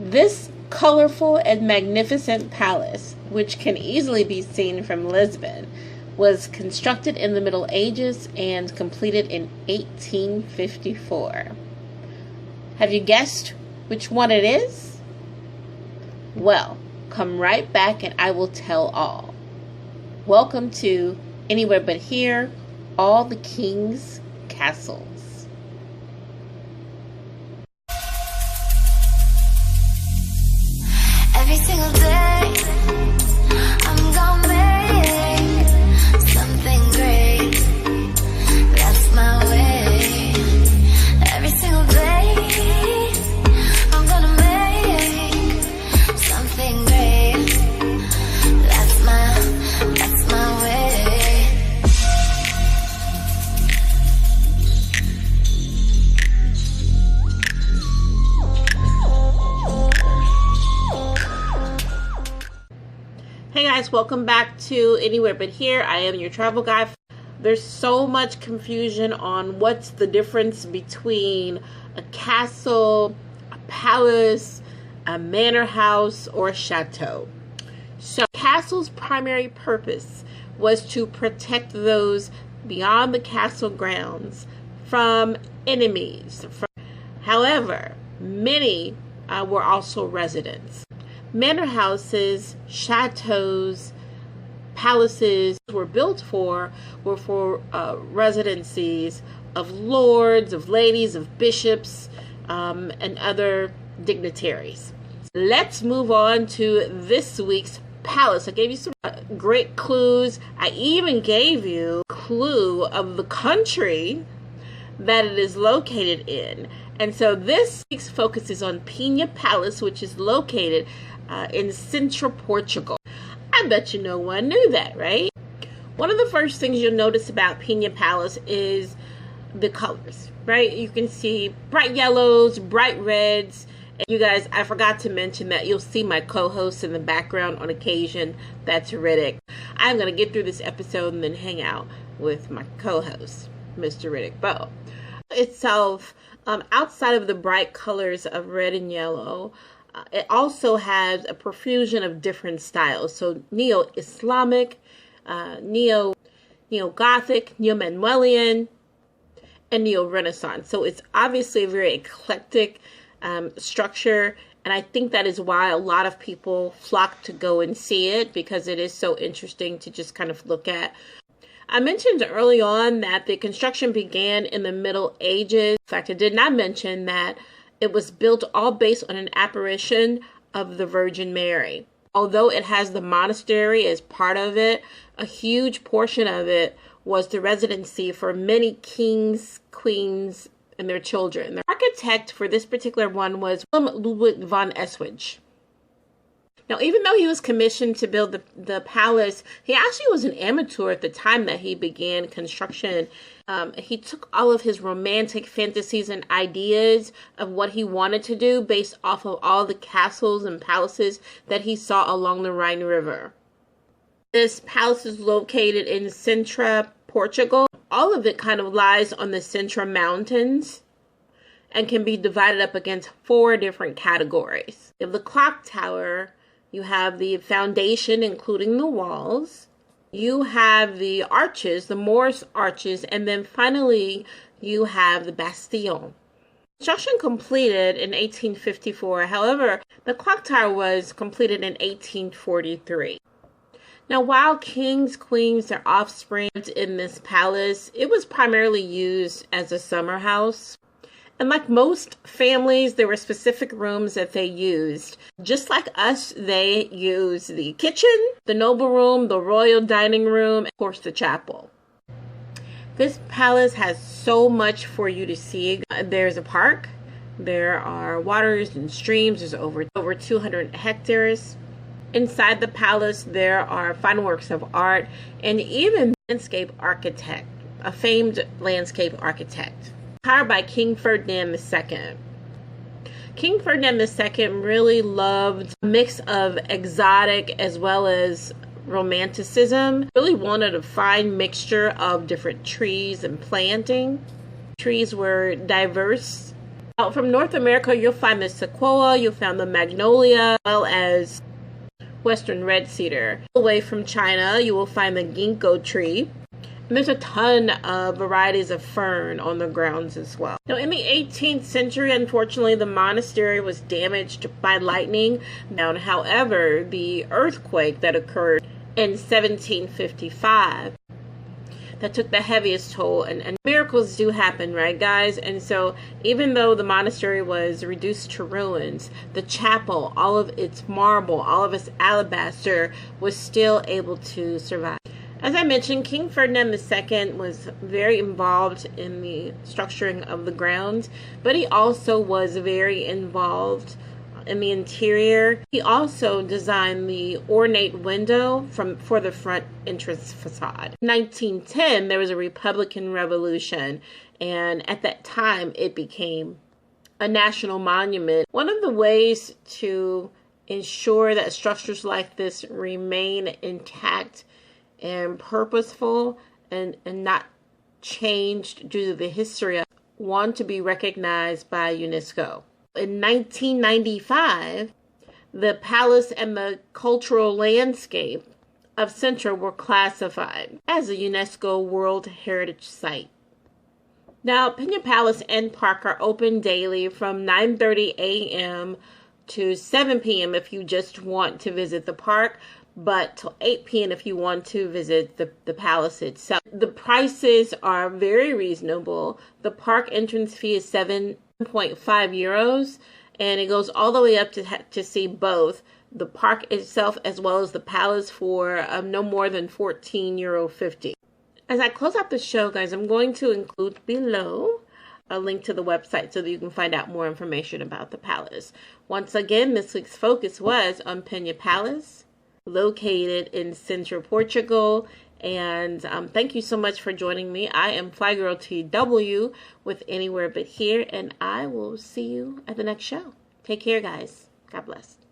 This colorful and magnificent palace, which can easily be seen from Lisbon, was constructed in the Middle Ages and completed in 1854. Have you guessed which one it is? Well, come right back and I will tell all. Welcome to Anywhere But Here, All the King's Castles. Every single day, I'm gonna make something great. That's my way. Every single day, I'm gonna make something great. That's my way. Hey guys, welcome back to Anywhere But Here. I am your travel guide. There's so much confusion on what's the difference between a castle, a palace, a manor house, or a chateau. So, castle's primary purpose was to protect those beyond the castle grounds from enemies. However, many were also residents. Manor houses, chateaus, palaces were for residencies of lords, of ladies, of bishops, and other dignitaries. Let's move on to this week's palace. I gave you some great clues. I even gave you a clue of the country that it is located in. And so this week's focus is on Pena Palace, which is located in central Portugal. I bet you no one knew that, right? One of the first things you'll notice about Pena Palace is the colors, right? You can see bright yellows, bright reds. And you guys, I forgot to mention that you'll see my co-host in the background on occasion. That's Riddick. I'm going to get through this episode and then hang out with my co-host, Mr. Riddick Bowe. Itself, outside of the bright colors of red and yellow, it also has a profusion of different styles. So Neo-Islamic, Neo-Gothic, Neo-Manuelian, and Neo-Renaissance. So it's obviously a very eclectic structure. And I think that is why a lot of people flock to go and see it, because it is so interesting to just kind of look at. I mentioned early on that the construction began in the Middle Ages. In fact, I did not mention that it was built all based on an apparition of the Virgin Mary. Although it has the monastery as part of it, a huge portion of it was the residency for many kings, queens, and their children. The architect for this particular one was Ludwig von Eswig. Now, even though he was commissioned to build the palace, he actually was an amateur at the time that he began construction. He took all of his romantic fantasies and ideas of what he wanted to do based off of all the castles and palaces that he saw along the Rhine River. This palace is located in Sintra, Portugal. All of it kind of lies on the Sintra Mountains and can be divided up against 4 different categories. You have the clock tower. You have the foundation, including the walls. You have the arches, the Moorish arches, and then finally you have the bastion. Construction completed in 1854. However, the clock tower was completed in 1843. Now, while kings, queens, their offspring lived in this palace, it was primarily used as a summer house. And like most families, there were specific rooms that they used. Just like us, they used the kitchen, the noble room, the royal dining room, and of course the chapel. This palace has so much for you to see. There's a park. There are waters and streams. There's over 200 hectares. Inside the palace, there are fine works of art and even landscape architect, a famed landscape architect. Hired by King Ferdinand II. King Ferdinand II really loved a mix of exotic as well as romanticism. Really wanted a fine mixture of different trees and planting. Trees were diverse Out from North America, you'll find the sequoia, you'll find the magnolia, as well as western red cedar. Away from China, you will find the ginkgo tree. And there's a ton of varieties of fern on the grounds as well. Now, in the 18th century, unfortunately, the monastery was damaged by lightning. Now, however, the earthquake that occurred in 1755 that took the heaviest toll, and miracles do happen, right, guys? And so even though the monastery was reduced to ruins, the chapel, all of its marble, all of its alabaster, was still able to survive. As I mentioned, King Ferdinand II was very involved in the structuring of the grounds, but he also was very involved in the interior. He also designed the ornate window for the front entrance facade. In 1910, there was a Republican Revolution, and at that time, it became a national monument. One of the ways to ensure that structures like this remain intact and purposeful and not changed due to the history of want to be recognized by UNESCO. In 1995, the palace and the cultural landscape of Sintra were classified as a UNESCO World Heritage Site. Now, Pena Palace and Park are open daily from 9:30 a.m. to 7 p.m. if you just want to visit the park, but till 8 p.m. if you want to visit the palace itself. The prices are very reasonable. The park entrance fee is 7.5 euros, and it goes all the way up to see both the park itself as well as the palace for no more than €14.50. As I close out the show, guys, I'm going to include below a link to the website so that you can find out more information about the palace. Once again, this week's focus was on Pena Palace, located in Sintra, Portugal. And thank you so much for joining me. I am Fly Girl TW with Anywhere But Here, and I will see you at the next show. Take care, guys. God bless.